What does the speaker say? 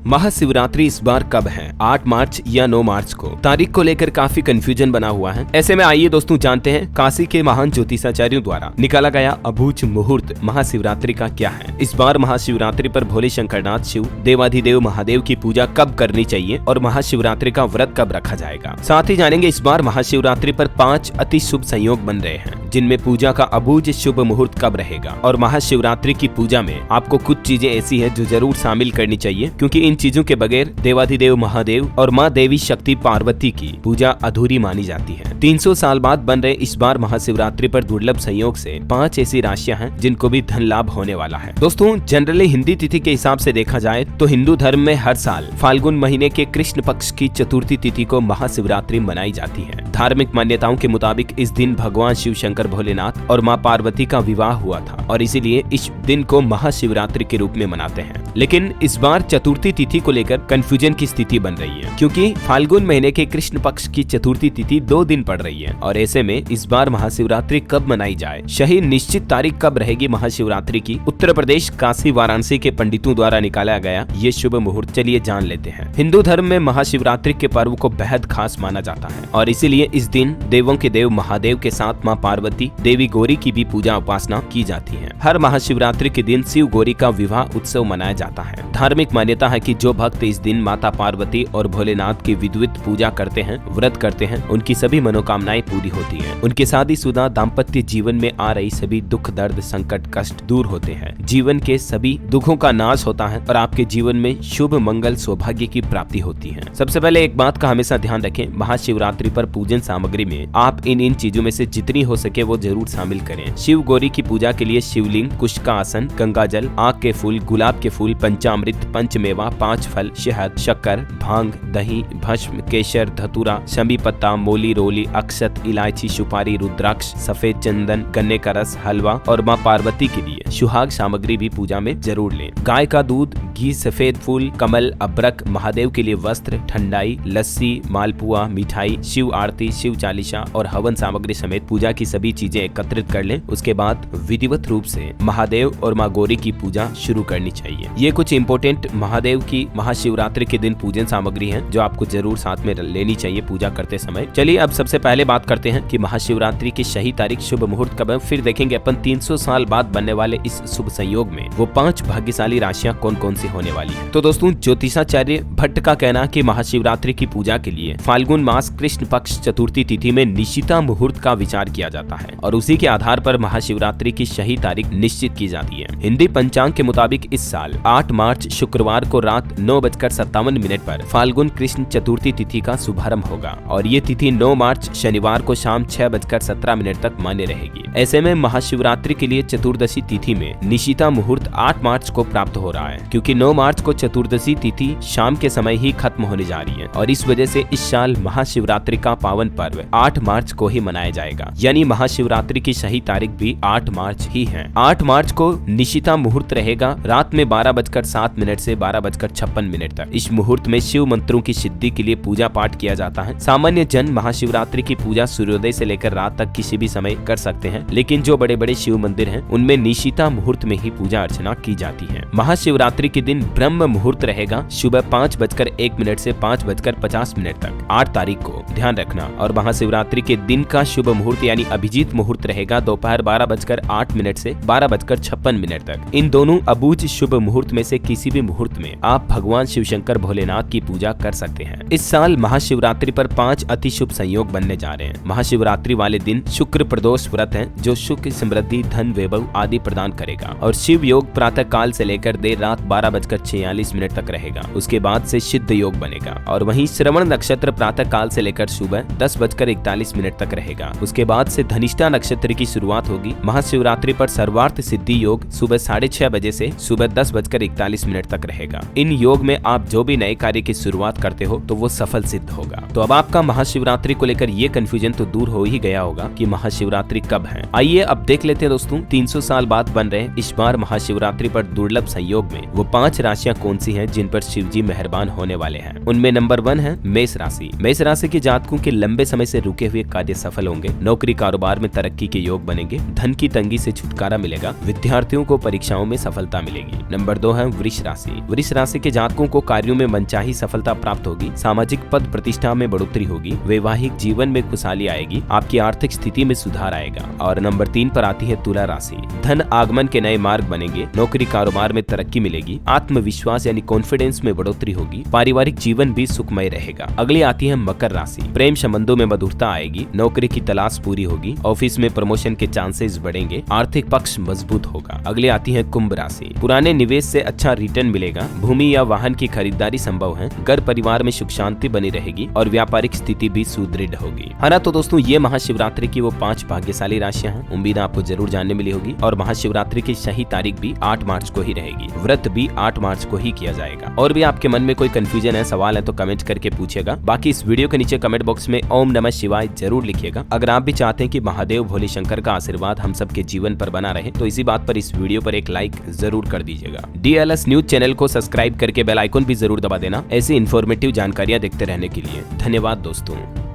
महाशिवरात्रि इस बार कब है, 8 मार्च या 9 मार्च को? तारीख को लेकर काफी कंफ्यूजन बना हुआ है। ऐसे में आइए दोस्तों जानते हैं काशी के महान ज्योतिषाचार्यों द्वारा निकाला गया अबूझ मुहूर्त महाशिवरात्रि का क्या है। इस बार महाशिवरात्रि पर भोले शंकरनाथ शिव देवाधिदेव महादेव की पूजा कब करनी चाहिए और महाशिवरात्रि का व्रत कब रखा जाएगा। साथ ही जानेंगे इस बार महाशिवरात्रि पर 5 अति शुभ संयोग बन रहे हैं जिनमें पूजा का अबूझ शुभ मुहूर्त कब रहेगा। और महाशिवरात्रि की पूजा में आपको कुछ चीजें ऐसी है जो जरूर शामिल करनी चाहिए, क्योंकि इन चीजों के बगैर देवाधिदेव महादेव और माँ देवी शक्ति पार्वती की पूजा अधूरी मानी जाती है। 300 साल बाद बन रहे इस बार महाशिवरात्रि पर दुर्लभ संयोग से 5 ऐसी राशियां हैं जिनको भी धन लाभ होने वाला है। दोस्तों जनरली हिंदी तिथि के हिसाब से देखा जाए तो हिंदू धर्म में हर साल फाल्गुन महीने के कृष्ण पक्ष की चतुर्थी तिथि को महाशिवरात्रि मनाई जाती है। धार्मिक मान्यताओं के मुताबिक इस दिन भगवान शिव शंकर भोलेनाथ और माँ पार्वती का विवाह हुआ था और इसीलिए इस दिन को महाशिवरात्रि के रूप में मनाते हैं। लेकिन इस बार चतुर्थी तिथि को लेकर कंफ्यूजन की स्थिति बन रही है, क्योंकि फाल्गुन महीने के कृष्ण पक्ष की चतुर्थी तिथि 2 दिन पड़ रही है और ऐसे में इस बार महाशिवरात्रि कब मनाई जाए, सही निश्चित तारीख कब रहेगी महाशिवरात्रि की। उत्तर प्रदेश काशी वाराणसी के पंडितों द्वारा निकाला गया ये शुभ मुहूर्त चलिए जान लेते हैं। हिंदू धर्म में महाशिवरात्रि के पर्व को बेहद खास माना जाता है और इसीलिए इस दिन देवों के देव महादेव के साथ माँ पार्वती देवी गौरी की भी पूजा उपासना की जाती है। हर महाशिवरात्रि के दिन शिव गौरी का विवाह उत्सव मनाया जाता है। धार्मिक मान्यता है कि जो भक्त इस दिन माता पार्वती और भोलेनाथ की विधिवत पूजा करते हैं, व्रत करते हैं, उनकी सभी मनोकामनाएं पूरी होती हैं। उनके शादीशुदा दाम्पत्य जीवन में आ रही सभी दुख दर्द संकट कष्ट दूर होते हैं, जीवन के सभी दुखों का नाश होता है और आपके जीवन में शुभ मंगल सौभाग्य की प्राप्ति होती है। सबसे पहले एक बात का हमेशा ध्यान रखें, महाशिवरात्रि पर पूजन सामग्री में आप इन चीजों में से जितनी हो सके वो जरूर शामिल करें। शिव गौरी की पूजा के लिए शिवलिंग, कुश का आसन, गंगा जल, आक के फूल, गुलाब के फूल, पंचामृत, पंचमेवा, 5 फल, शहद, शक्कर, भांग, दही, भस्म, केसर, धतूरा, शमी पत्ता, मोली, रोली, अक्षत, इलायची, सुपारी, रुद्राक्ष, सफेद चंदन, गन्ने का रस, हलवा और माँ पार्वती के लिए सुहाग सामग्री भी पूजा में जरूर लें। गाय का दूध, घी, सफेद फूल, कमल, अब्रक, महादेव के लिए वस्त्र, ठंडाई, लस्सी, मालपुआ, मिठाई, शिव आरती, शिव चालीसा और हवन सामग्री समेत पूजा की सभी चीजें एकत्रित कर लें। उसके बाद विधिवत रूप से महादेव और माँ गौरी की पूजा शुरू करनी चाहिए। ये कुछ इंपोर्टेंट महादेव की महाशिवरात्रि के दिन पूजन सामग्री है जो आपको जरूर साथ में लेनी चाहिए पूजा करते समय। चलिए अब सबसे पहले बात करते हैं कि महाशिवरात्रि की सही तारीख शुभ मुहूर्त कब है। फिर देखेंगे अपन 300 साल बाद बनने वाले इस शुभ संयोग में वो 5 भाग्यशाली राशियां कौन कौन सी होने वाली है। तो दोस्तों ज्योतिषाचार्य भट्ट का कहना है कि महाशिवरात्रि की पूजा के लिए फाल्गुन मास कृष्ण पक्ष चतुर्थी तिथि में निशिता मुहूर्त का विचार किया जाता है और उसी के आधार पर महाशिवरात्रि की सही तारीख निश्चित की जाती है। हिंदी पंचांग के मुताबिक इस साल 8 मार्च शुक्रवार को रात 9:57 पर फाल्गुन कृष्ण चतुर्थी तिथि का शुभारंभ होगा और ये तिथि 9 मार्च शनिवार को शाम 6:17 तक मान्य रहेगी। ऐसे में महाशिवरात्रि के लिए चतुर्दशी तिथि में निशिता मुहूर्त 8 मार्च को प्राप्त हो रहा है, क्योंकि 9 मार्च को चतुर्दशी तिथि शाम के समय ही खत्म होने जा रही है और इस वजह से इस साल महाशिवरात्रि का पावन पर्व 8 मार्च को ही मनाया जाएगा। यानी महाशिवरात्रि की सही तारीख भी 8 मार्च ही है। 8 मार्च को निशिता मुहूर्त रहेगा रात में 12:07 से 12:56 तक। इस मुहूर्त में शिव मंत्रों की सिद्धि के लिए पूजा पाठ किया जाता है। सामान्य जन महाशिवरात्रि की पूजा सूर्योदय से लेकर रात तक किसी भी समय कर सकते हैं, लेकिन जो बड़े बड़े शिव मंदिर हैं उनमें निशिता मुहूर्त में ही पूजा अर्चना की जाती है। महाशिवरात्रि के दिन ब्रह्म मुहूर्त रहेगा सुबह 5:01 से 5:50 तक 8 तारीख को, ध्यान रखना। और महाशिवरात्रि के दिन का शुभ मुहूर्त यानी अभिजीत मुहूर्त रहेगा दोपहर 12:08 से 12:56 तक। इन दोनों अबूझ शुभ मुहूर्त में से किसी भी मुहूर्त में आप भगवान शिव शंकर भोलेनाथ की पूजा कर सकते हैं। इस साल महाशिवरात्रि पर 5 अति शुभ संयोग बनने जा रहे हैं। महाशिवरात्रि वाले दिन शुक्र प्रदोष व्रत है जो सुख, समृद्धि, धन, वैभव आदि प्रदान करेगा और शिव योग प्रातः काल से लेकर देर रात 12:46 तक रहेगा। उसके बाद से सिद्ध योग बनेगा और वहीं श्रवण नक्षत्र प्रातः काल से लेकर सुबह 10:41 तक रहेगा। उसके बाद से धनिष्ठा नक्षत्र की शुरुआत होगी। महाशिवरात्रि पर सर्वार्थ सिद्धि योग सुबह 6:30 बजे से सुबह 10:41 तक रहेगा। इन योग में आप जो भी नए कार्य की शुरुआत करते हो तो वो सफल सिद्ध होगा। तो अब आपका महाशिवरात्रि को लेकर ये कंफ्यूजन तो दूर हो ही गया होगा कि महाशिवरात्रि कब है। आइए अब देख लेते हैं दोस्तों 300 साल बाद बन रहे इस बार महाशिवरात्रि पर दुर्लभ संयोग में वो 5 राशियां कौन सी हैं जिन पर शिवजी मेहरबान होने वाले हैं। उनमें नंबर 1 है मेष राशि। मेष राशि के जातकों की लंबे समय से रुके हुए कार्य सफल होंगे। नौकरी कारोबार में तरक्की के योग बनेंगे। धन की तंगी से छुटकारा मिलेगा। विद्यार्थियों को परीक्षाओं में सफलता मिलेगी। नंबर 2 है वृष राशि। वृष राशि के जातकों को कार्यों में मनचाही सफलता प्राप्त होगी। सामाजिक पद प्रतिष्ठा में बढ़ोतरी होगी। वैवाहिक जीवन में खुशहाली आएगी। आपकी आर्थिक स्थिति में सुधार आएगा। और नंबर 3 पर आती है तुला राशि। धन आगमन के नए मार्ग बनेंगे। नौकरी कारोबार में तरक्की मिलेगी। आत्मविश्वास यानी कॉन्फिडेंस में बढ़ोतरी होगी। पारिवारिक जीवन भी सुखमय रहेगा। अगली आती है मकर राशि। प्रेम संबंधों में मधुरता आएगी। नौकरी की तलाश पूरी होगी। ऑफिस में प्रमोशन के चांसेस बढ़ेंगे। आर्थिक पक्ष मजबूत होगा। अगली आती है कुंभ राशि। पुराने निवेश से अच्छा रिटर्न मिलेगा। भूमि या वाहन की खरीदारी संभव है। घर परिवार में सुख शांति बनी रहेगी और व्यापारिक स्थिति भी सुदृढ़ होगी। है ना। तो दोस्तों ये महाशिवरात्रि की वो 5 भाग्यशाली राशियां हैं। उम्मीद आपको जरूर जानने मिली होगी। और महाशिवरात्रि की सही तारीख भी 8 मार्च को ही रहेगी। व्रत भी 8 मार्च को ही किया जाएगा। और भी आपके मन में कोई कंफ्यूजन है, सवाल है तो कमेंट करके पूछेगा। बाकी इस वीडियो के नीचे कमेंट बॉक्स में ओम नमः शिवाय जरूर लिखिएगा। अगर आप भी चाहते हैं कि महादेव भोले शंकर का आशीर्वाद हम सबके जीवन पर बना रहे तो इसी बात पर इस वीडियो पर एक लाइक जरूर कर दीजिएगा। DLS न्यूज चैनल को सब्सक्राइब करके बेल आइकन भी जरूर दबा देना ऐसी इन्फॉर्मेटिव जानकारियां देखते रहने के लिए। धन्यवाद दोस्तों।